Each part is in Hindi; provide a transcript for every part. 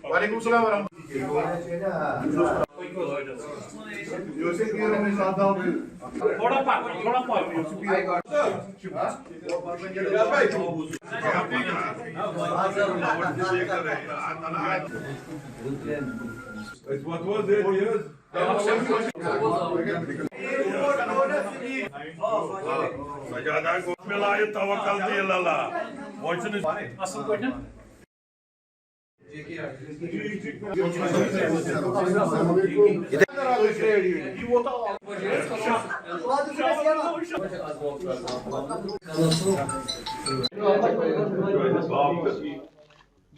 वालेकुम सलाम What was it? Yes. Sajada ko milayet tawakkal di Allah. Watching Asıl koyun.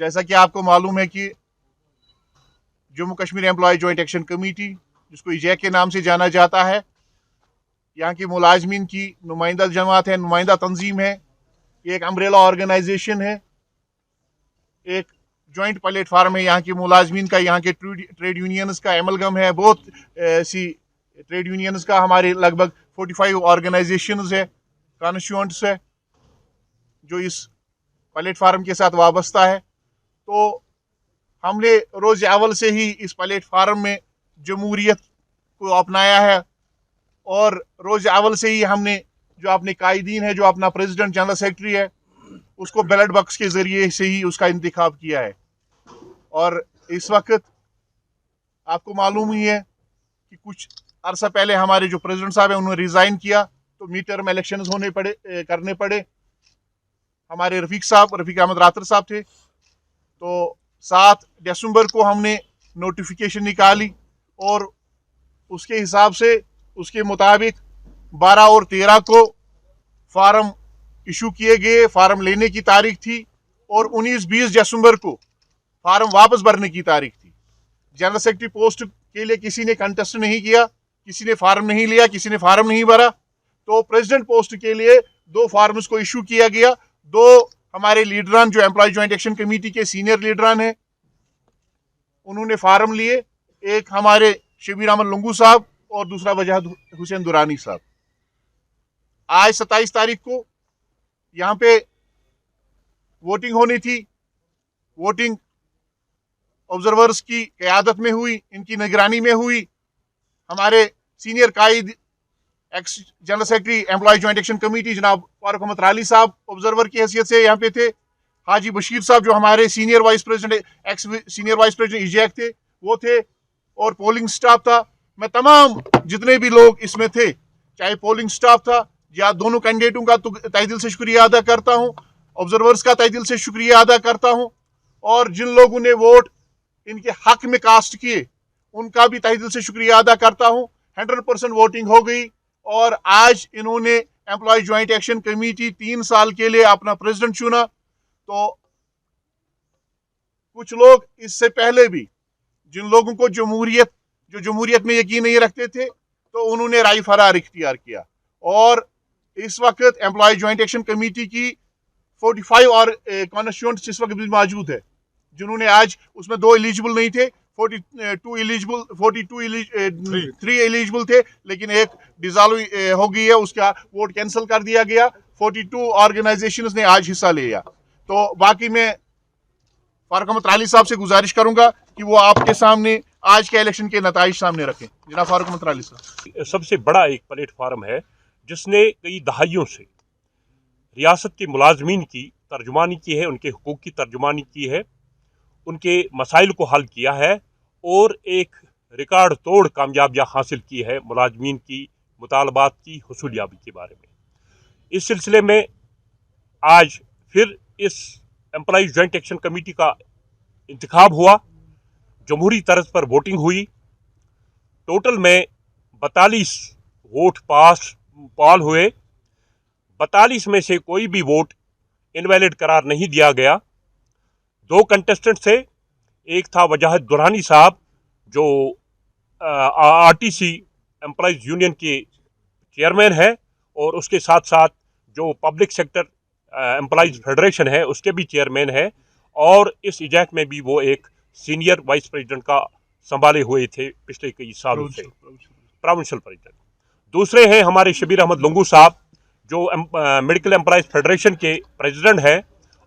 जैसा कि आपको मालूम है कि Jammu Kashmir employ joint action committee, जिसको इजैक के नाम से जाना जाता है, यहाँ की मुलाजमीन की नुमाइंदा जमात है, नुमाइंदा तंजीम है, एक अम्ब्रेला ऑर्गेनाइजेशन है, एक जॉइंट प्लेटफार्म है यहाँ की मुलाजमीन का, यहाँ के ट्रेड यूनियंस का एमलगम है, बहुत सी ट्रेड यूनियंस का, हमारे लगभग 45 ऑर्गेनाइजेशंस है, कॉन्स्टिट्यूएंट्स है जो इस प्लेटफार्म के साथ वाबस्ता है। तो हमने रोज़ अव्वल से ही इस प्लेटफार्म में जमहूरियत को अपनाया है और रोज़ अव्वल से ही हमने जो अपने कायदीन है, जो अपना प्रेसिडेंट जनरल सेक्रेटरी है, उसको बैलेट बॉक्स के ज़रिए से ही उसका इंतखाब किया है। और इस वक्त आपको मालूम ही है कि कुछ अरसा पहले हमारे जो प्रेसिडेंट साहब हैं उन्होंने रिज़ाइन किया, तो मिड टर्म इलेक्शन करने पड़े। हमारे रफ़ीक अहमद रातर साहब थे, तो 7 दिसंबर को हमने नोटिफिकेशन निकाली और उसके हिसाब से, उसके मुताबिक 12 और 13 को फार्म इशू किए गए, फार्म लेने की तारीख थी, और 19-20 दिसंबर को फार्म वापस भरने की तारीख थी। जनरल सेक्रेटरी पोस्ट के लिए किसी ने कंटेस्ट नहीं किया, किसी ने फार्म नहीं लिया, किसी ने फार्म नहीं भरा। तो प्रेसिडेंट पोस्ट के लिए 2 फार्म्स को इशू किया गया। 2 हमारे लीडरान जो एम्प्लॉय जॉइंट एक्शन कमेटी के सीनियर लीडरान हैं, उन्होंने फार्म लिए, एक हमारे शबीर अहमद लंगू साहब और दूसरा वजाहत हुसैन दुरानी साहब। आज 27 तारीख को यहाँ पे वोटिंग होनी थी। वोटिंग ऑब्जर्वर्स की क़यादत में हुई, इनकी निगरानी में हुई। हमारे सीनियर कायद ex general secretary employ joint action committee जनाब फारूक अहमद राली साहब ऑब्जर्वर की हैसियत से यहाँ पे थे। हाजी बशीर साहब जो हमारे senior vice president, x senior vice president Isaac थे, वो थे, और पोलिंग स्टाफ था। मैं तमाम जितने भी लोग इसमें थे, चाहे पोलिंग स्टाफ था या दोनों कैंडिडेटों का, तो तहे दिल से शुक्रिया अदा करता हूँ, ऑब्जर्वर्स का तहे दिल से शुक्रिया अदा करता हूँ, और जिन लोगों ने वोट इनके हक में कास्ट किए उनका भी तहे दिल से शुक्रिया अदा करता हूँ। 100% वोटिंग हो गई और आज इन्होंने एम्प्लॉय जॉइंट एक्शन कमेटी 3 साल के लिए अपना प्रेसिडेंट चुना। तो कुछ लोग इससे पहले भी, जिन लोगों को जमहूरियत में यकीन नहीं रखते थे, तो उन्होंने राय फरार इख्तियार किया। और इस वक्त एम्प्लॉय जॉइंट एक्शन कमेटी की 45 और कॉन्स्टिट्यूएंट्स इस वक्त भी मौजूद है, जिन्होंने आज, उसमें 2 एलिजिबल नहीं थे, 3 एलिजिबल थे, लेकिन एक डिसॉल्व हो गई है, उसका वोट कैंसिल कर दिया गया। 42 ऑर्गेनाइजेशंस ने आज हिस्सा लिया। तो बाकी मैं फारूक अहमद राली साहब से गुजारिश करूंगा कि वो आपके सामने आज के इलेक्शन के नताइज सामने रखें। जनाब फारूक अहमद राली साहब। सबसे बड़ा एक प्लेटफार्म है जिसने कई दहाइयों से रियासत के मुलाजमीन की तर्जुमानी की है, उनके हुकूक की तर्जुमानी की है, उनके मसाइल को हल किया है और एक रिकॉर्ड तोड़ कामयाबियाँ हासिल की है मुलाजमीन की मुतालबात की हुसूलियाबी के बारे में। इस सिलसिले में आज फिर इस एम्प्लॉइज जॉइंट एक्शन कमेटी का इंतखाब हुआ, जमहूरी तर्ज पर वोटिंग हुई। टोटल में 42 वोट पाल हुए। 42 में से कोई भी वोट इनवैलिड करार नहीं दिया गया। 2 कंटेस्टेंट थे, एक था वजाहत दुरानी साहब जो आरटीसी एम्प्लॉइज यूनियन के चेयरमैन है, और उसके साथ साथ जो पब्लिक सेक्टर एम्प्लॉइज फेडरेशन है उसके भी चेयरमैन है, और इस इजैक में भी वो एक सीनियर वाइस प्रेसिडेंट का संभाले हुए थे पिछले कई सालों से, प्रोविंशियल प्रेसिडेंट। दूसरे हैं हमारे शबीर अहमद लंगू साहब जो मेडिकल एम्प्लॉइज फेडरेशन के प्रेसिडेंट हैं,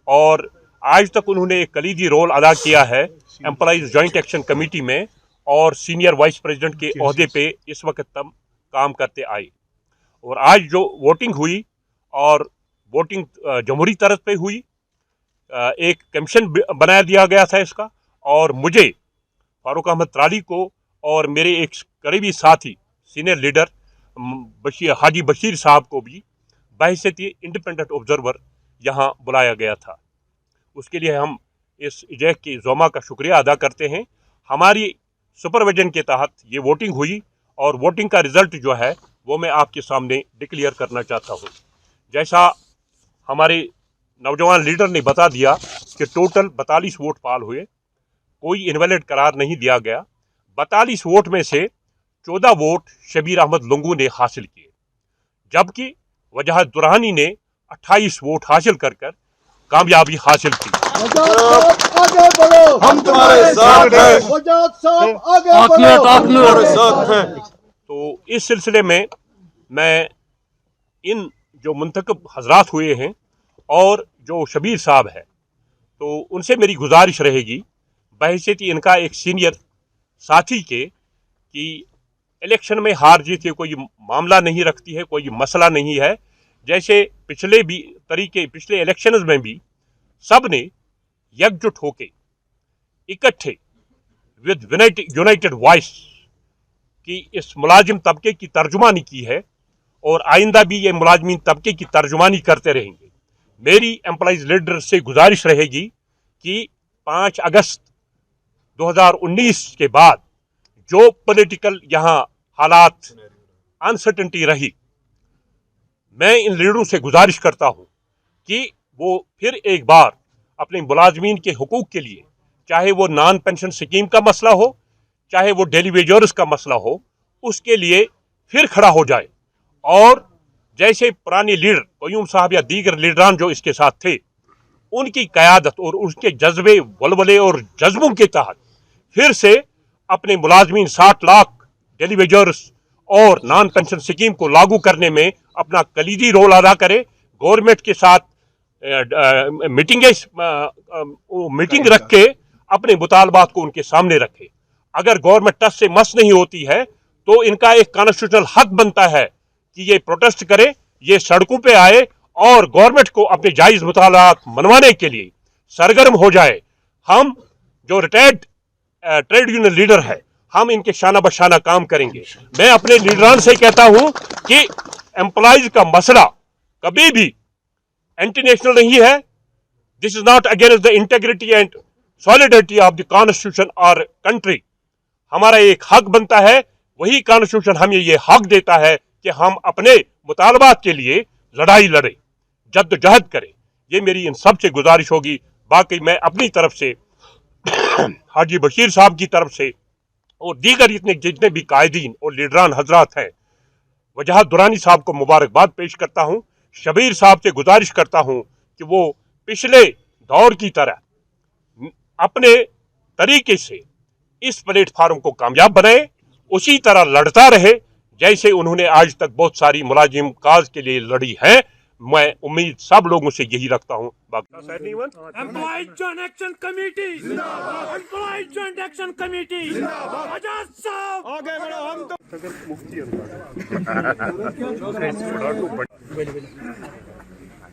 और आज तक उन्होंने एक कलीदी रोल अदा किया है एम्प्लॉइज जॉइंट एक्शन कमेटी में और सीनियर वाइस प्रेसिडेंट के ओहदे पे इस वक्त तक काम करते आए। और आज जो वोटिंग हुई और वोटिंग जमहूरी तरह पे हुई, एक कमीशन बना दिया गया था इसका, और मुझे फारूक अहमद त्राली को और मेरे एक करीबी साथी सीनियर लीडर हाजी बशीर साहब को भी बहैसियत इंडिपेंडेंट ऑब्जर्वर यहाँ बुलाया गया था। उसके लिए हम इस इजैक की ज़ोमा का शुक्रिया अदा करते हैं। हमारी सुपरविजन के तहत ये वोटिंग हुई और वोटिंग का रिज़ल्ट जो है वो मैं आपके सामने डिक्लेयर करना चाहता हूँ। जैसा हमारे नौजवान लीडर ने बता दिया कि टोटल 42 वोट पाल हुए, कोई इनवैलिड करार नहीं दिया गया। 42 वोट में से 14 वोट शबीर अहमद लंगू ने हासिल किए, जबकि वजाहत दुरानी ने 28 वोट हासिल कर कामयाबी हासिल की। आगे बढ़ो, हम तुम्हारे साथ हैं। वजाहत साहब आगे बढ़ो, हम तुम्हारे साथ हैं। तो इस सिलसिले में मैं इन जो मुंतखब हजरात हुए हैं और जो शबीर साहब है, तो उनसे मेरी गुजारिश रहेगी बहैसियत इनका एक सीनियर साथी के कि इलेक्शन में हार जीत के कोई मामला नहीं रखती है, कोई मसला नहीं है। जैसे पिछले इलेक्शंस में भी सब ने एकजुट होके इकट्ठे विद यूनाइटेड वॉइस की इस मुलाजिम तबके की तर्जुमानी की है और आइंदा भी ये मुलाजमीन तबके की तर्जुमानी करते रहेंगे। मेरी एम्प्लॉइज लीडर से गुजारिश रहेगी कि 5 अगस्त 2019 के बाद जो पॉलिटिकल यहाँ हालात अनसर्टेनिटी रही, मैं इन लीडरों से गुजारिश करता हूँ कि वो फिर एक बार अपने मुलाजमीन के हुकूक के लिए, चाहे वो नॉन पेंशन स्कीम का मसला हो, चाहे वो डेली वेजर्स का मसला हो, उसके लिए फिर खड़ा हो जाए। और जैसे पुराने लीडर क़य्यूम साहब या दीगर लीडरान जो इसके साथ थे, उनकी क़यादत और उसके जज्बे वलवले और जज्बों के तहत फिर से अपने मुलाजमीन 60 लाख डेली वेजर्स और नॉन पेंशन स्कीम को लागू करने में अपना कलीदी रोल अदा करे। गवर्नमेंट के साथ मीटिंग रख के अपने मुतालबात को उनके सामने रखे। अगर गवर्नमेंट टस से मस नहीं होती है तो इनका एक कॉन्स्टिट्यूशनल हक बनता है कि ये प्रोटेस्ट करे, ये सड़कों पे आए और गवर्नमेंट को अपने जायज़ मुतालबात मनवाने के लिए सरगर्म हो जाए। हम जो रिटायर्ड ट्रेड यूनियन लीडर है, हम इनके शाना बशाना काम करेंगे। मैं अपने लीडरान से कहता हूं कि एम्प्लॉइज का मसला कभी भी एंटी नेशनल नहीं है। This is not against the integrity and solidarity of the constitution और कंट्री। हमारा एक हक बनता है, वही कॉन्स्टिट्यूशन हमें ये हक देता है कि हम अपने मुतालबात के लिए लड़ाई लड़े, जद्दोजहद करें। ये मेरी इन सब से गुजारिश होगी। बाकी मैं अपनी तरफ से हाजी बशीर साहब की तरफ से और दीगर जितने भी कायदीन और लीडरान हजरात हैं, वजाहत दुरानी साहब को मुबारकबाद पेश करता हूँ। शबीर साहब से गुजारिश करता हूँ कि वो पिछले दौर की तरह अपने तरीके से इस प्लेटफार्म को कामयाब बनाए, उसी तरह लड़ता रहे जैसे उन्होंने आज तक बहुत सारी मुलाजिम काज के लिए लड़ी है। मैं उम्मीद सब लोगों से यही रखता हूँ। एम्प्लॉइज जॉइंट एक्शन कमेटी जिंदाबाद, एम्प्लॉइज जॉइंट एक्शन कमेटी जिंदाबाद। आजाद साहब आगे बढ़ो, हम तो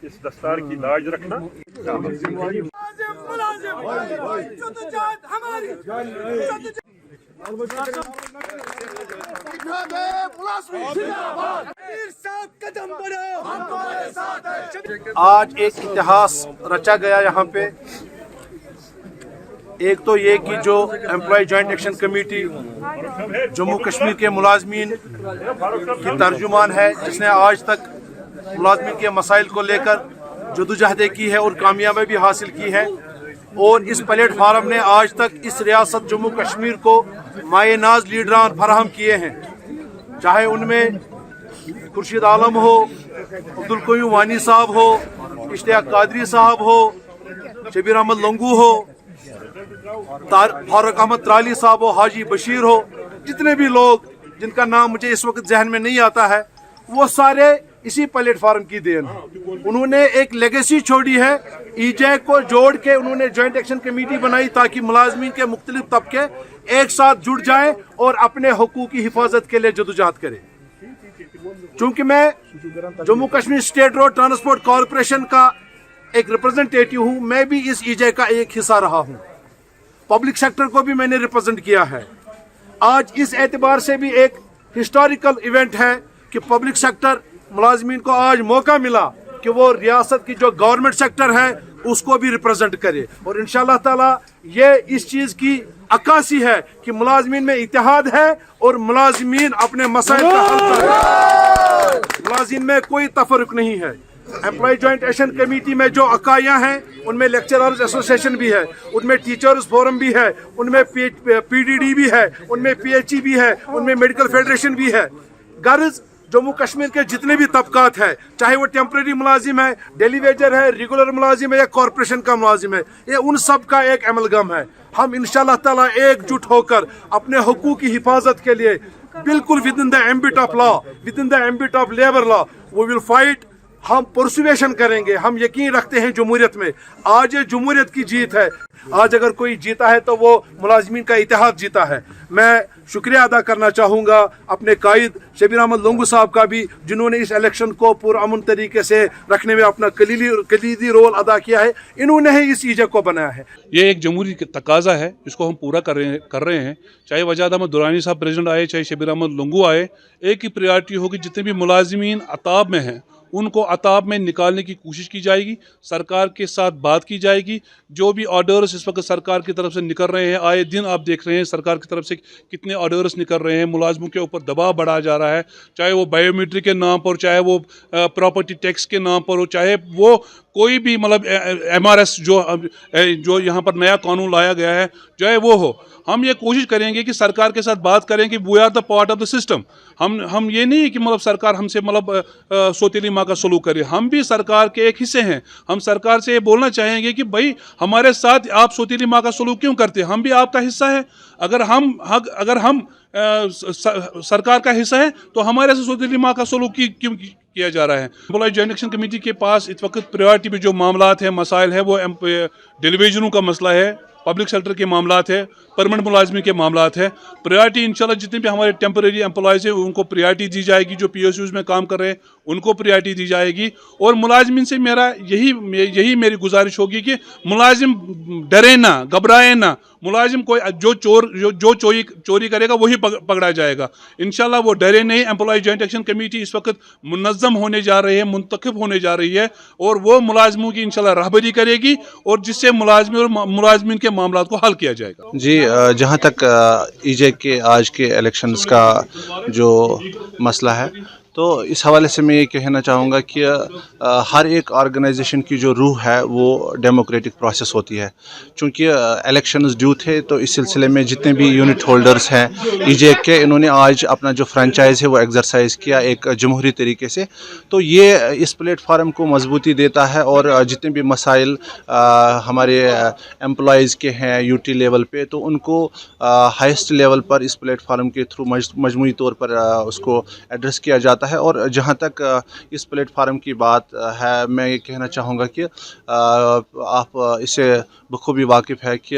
इस दस्तार की लाज रखना। आज एक इतिहास रचा गया यहाँ पे। एक तो ये कि जो employ joint action committee Jammu Kashmir के मुलाजमीन की तर्जुमान है, जिसने आज तक मुलाजमीन के मसाइल को लेकर जदोजहदें की है और कामयाबी भी हासिल की है। और इस प्लेटफार्म ने आज तक इस रियासत जम्मू कश्मीर को मायनाज लीडरान फराहम किए हैं, चाहे उनमें खुर्शीद आलम हो, अब्दुल क़य्यूम वानी साहब हो, इश्तियाक कादरी साहब हो, शबीर अहमद लंगू हो, फारूक अहमद त्राली साहब हो, हाजी बशीर हो, जितने भी लोग जिनका नाम मुझे इस वक्त जहन में नहीं आता है, वो सारे इसी प्लेटफार्म की देन है। उन्होंने एक लेगेसी छोड़ी है, ईजे को जोड़ के उन्होंने जॉइंट एक्शन कमेटी बनाई ताकि मुलाजमीन के मुख्तलिफ तबके एक साथ जुड़ जाएं और अपने हकूक़ की हिफाजत के लिए जदोजहद करें। चूंकि मैं Jammu Kashmir state road transport corporation का एक रिप्रेजेंटेटिव हूँ, मैं भी इस ईजे का एक हिस्सा रहा हूँ। पब्लिक सेक्टर को भी मैंने रिप्रेजेंट किया है। आज इस एतबार से भी एक हिस्टोरिकल इवेंट है कि पब्लिक सेक्टर मुलाजमीन को आज मौका मिला कि वो रियासत की जो गवर्नमेंट सेक्टर है उसको भी रिप्रेजेंट करे, और इंशाअल्लाह ताला ये इस चीज़ की अक्कासी है कि मुलाजमीन में इत्तेहाद है और मुलाजमीन अपने मसाइल का हल कर रहे हैं। मुलाजिम में कोई तफरुक नहीं है। एम्प्लॉय जॉइंट एक्शन कमेटी में जो अकाइयाँ हैं उनमें लेक्चरर्स एसोसिएशन भी है, उनमें टीचर्स फोरम भी है, उनमें पीडीडी भी है, उनमें पीएचई भी है, उनमें मेडिकल फेडरेशन भी है। गर्ज जम्मू कश्मीर के जितने भी तबकात हैं, चाहे वो टेम्परेरी मुलाजिम है, डेली वेजर है, रेगुलर मुलाजिम है या कॉरपोरेशन का मुलाजिम है, ये उन सब का एक अमलगम है। हम इंशाअल्लाह ताला एकजुट होकर अपने हकूक़ की हिफाजत के लिए बिल्कुल within the ambit of law, within the ambit of labour law we will fight. हम परसुएशन करेंगे। हम यकीन रखते हैं जमहूरियत में। आज ये जमहूरियत की जीत है। आज अगर कोई जीता है तो वो मुलाजमीन का इत्तेहाद जीता है। मैं शुक्रिया अदा करना चाहूँगा अपने कायद शबीर अहमद लोंगू साहब का भी, जिन्होंने इस इलेक्शन को पुरअमन तरीके से रखने में अपना कलीदी रोल अदा किया है। इन्होंने ही इस ईजे को बनाया है। ये एक जमहूरी तकाजा है जिसको हम पूरा कर रहे हैं। चाहे वजाद अहमद दुरानी साहब प्रेसिडेंट आए, चाहे शबीर अहमद लोंगू आए, एक ही प्रायोरिटी होगी, जितने भी मुलाजमीन अताब में हैं उनको अताब में निकालने की कोशिश की जाएगी। सरकार के साथ बात की जाएगी। जो भी ऑर्डर्स इस वक्त सरकार की तरफ से निकल रहे हैं, आए दिन आप देख रहे हैं सरकार की तरफ से कितने ऑर्डर्स निकल रहे हैं, मुलाजमों के ऊपर दबाव बढ़ाया जा रहा है, चाहे वो बायोमेट्रिक के नाम पर, चाहे वो प्रॉपर्टी टैक्स के नाम पर हो, चाहे वो कोई भी मतलब MRS जो यहाँ पर नया कानून लाया गया है, चाहे वो हो। हम ये कोशिश करेंगे कि सरकार के साथ बात करें कि we are the part of the system. हम ये नहीं कि मतलब सरकार हमसे मतलब सौतेली माँ का सलूक करे। हम भी सरकार के एक हिस्से हैं। हम सरकार से ये बोलना चाहेंगे कि भाई हमारे साथ आप सौतेली माँ का सलूक क्यों करते हैं? हम भी आपका हिस्सा है। अगर हम सरकार का हिस्सा है तो हमारे से सौतेली माँ का सलूक क्यों किया जा रहा है? एम्प्लॉय जॉइंट एक्शन कमेटी के पास इस वक्त प्रायोरिटी में जो मामलात हैं, मसाइल है, वो डेलीवेजनों का मसला है, पब्लिक सेक्टर के मामलात है, परमानेंट मुलाजमी के मामलात है। प्रायोरिटी इंशाल्लाह जितने भी हमारे टेम्परेरी एम्प्लॉयज़ हैं उनको प्रायोरिटी दी जाएगी। जो PSUs में काम कर रहे हैं उनको प्रायोरिटी दी जाएगी। और मुलाजमिन से मेरा यही मेरी गुजारिश होगी कि मुलाजिम डरे ना, घबराए ना। मुलाजिम कोई जो चोरी करेगा वही पकड़ा जाएगा। इंशाल्लाह वो डरे नहीं। एम्प्लॉय जॉइंट एक्शन कमेटी इस वक्त मुनज़्ज़म होने जा रही है, मुंतखब होने जा रही है, और वो मुलाजमों की इंशाल्लाह रहबरी करेगी और जिससे मुलाजमिन के मामलात को हल किया जाएगा। जी, जहाँ तक ईजे के आज के इलेक्शंस का जो मसला है, तो इस हवाले से मैं ये कहना चाहूँगा कि हर एक ऑर्गेनाइजेशन की जो रूह है वो डेमोक्रेटिक प्रोसेस होती है। चूँकि इलेक्शंस ड्यू थे तो इस सिलसिले में जितने भी यूनिट होल्डर्स हैं ईजे के, इन्होंने आज अपना जो फ्रेंचाइज है वो एक्सरसाइज किया एक जमहूरी तरीके से। तो ये इस प्लेटफार्म को मजबूती देता है और जितने भी मसाइल हमारे एम्प्लॉयज़ के हैं यूटी लेवल पे, तो उनको हाईएस्ट लेवल पर इस प्लेटफार्म के थ्रू मजमूई तौर पर उसको एड्रेस किया जाता है। और जहाँ तक इस प्लेटफार्म की बात है, मैं ये कहना चाहूँगा कि आप इससे बखूबी वाकिफ़ है कि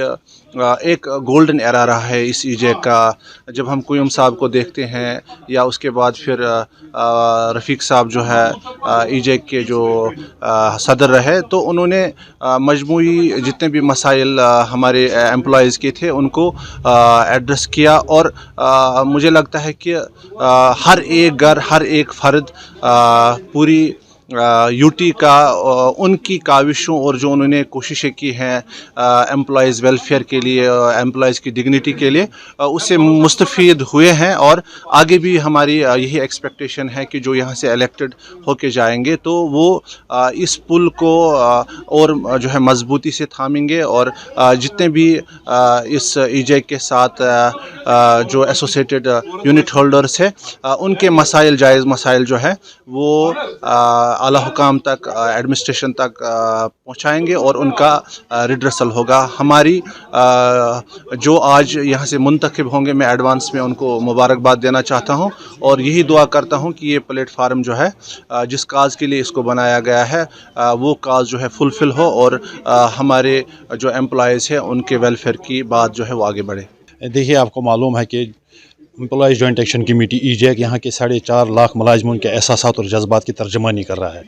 एक गोल्डन एरा रहा है इस ईजे का। जब हम कुयम साहब को देखते हैं या उसके बाद फिर रफ़ीक साहब जो है ईजे के जो सदर रहे, तो उन्होंने मजमूई जितने भी मसाइल हमारे एम्प्लॉयज़ के थे उनको एड्रेस किया। और मुझे लगता है कि हर एक घर, हर एक फ़र्द पूरी यूटी का उनकी काविशों और जो उन्होंने कोशिशें की हैं एम्प्लॉयज़ वेलफेयर के लिए, एम्प्लॉयज़ की डिग्निटी के लिए, उससे मुस्तफ़ीद हुए हैं। और आगे भी हमारी यही एक्सपेक्टेशन है कि जो यहाँ से इलेक्टेड होके जाएंगे तो वो इस पुल को और जो है मजबूती से थामेंगे और जितने भी इस ईजे के साथ जो एसोसिएटेड यूनिट होल्डर्स है उनके मसाइल, जायज़ मसाइल जो है वो आला हुकाम तक, एडमिनिस्ट्रेशन तक पहुंचाएंगे और उनका रिड्रेसल होगा। हमारी जो आज यहाँ से मुंतखब होंगे, मैं एडवांस में उनको मुबारकबाद देना चाहता हूँ और यही दुआ करता हूँ कि ये प्लेटफार्म जो है जिस काज के लिए इसको बनाया गया है वो काज जो है फुलफिल हो और हमारे जो एम्प्लॉयज़ हैं उनके वेलफेयर की बात जो है वो आगे बढ़े। देखिए, आपको मालूम है कि एम्प्लॉयज़ जॉइंट एक्शन कमेटी ईजैक यहाँ के 4.5 लाख मुलाजिमों के एहसासात और जज्बात की तर्जमानी कर रहा है।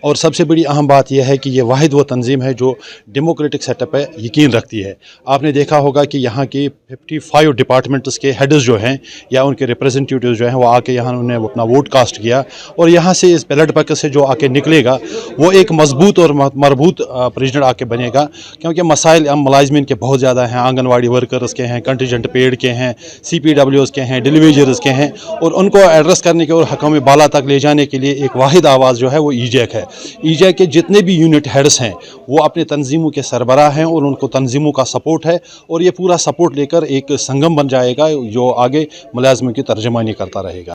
और सबसे बड़ी अहम बात यह है कि ये वाहिद वो तंजीम है जो डेमोक्रेटिक सेटअप पे यकीन रखती है। आपने देखा होगा कि यहाँ के 55 डिपार्टमेंट्स के हेड्स जो हैं या उनके रिप्रेजेंटेटिव जो हैं वो आके यहाँ उन्होंने अपना वोट कास्ट किया और यहाँ से इस बैलेट बॉक्स से जो आके निकलेगा वो एक मजबूत और मरबूत प्रेसिडेंट आके बनेगा, क्योंकि मसाइल हम मुलाजिमीन के बहुत ज़्यादा हैं। आंगनवाड़ी वर्कर्स के हैं, कंटीजेंट पेड के हैं, CPWs के हैं, डिलीवरीज के हैं और उनको एड्रेस करने के और हकाम बाला तक ले जाने के लिए एक वाहिद आवाज़ जो है वो ईजैक है। ईजैक के जितने भी यूनिट हेड्स हैं वो अपने तंजीमों के सरबराह हैं और उनको तंजीमों का सपोर्ट है और ये पूरा सपोर्ट लेकर एक संगम बन जाएगा जो आगे मुलाज़िमों की तर्जमानी करता रहेगा।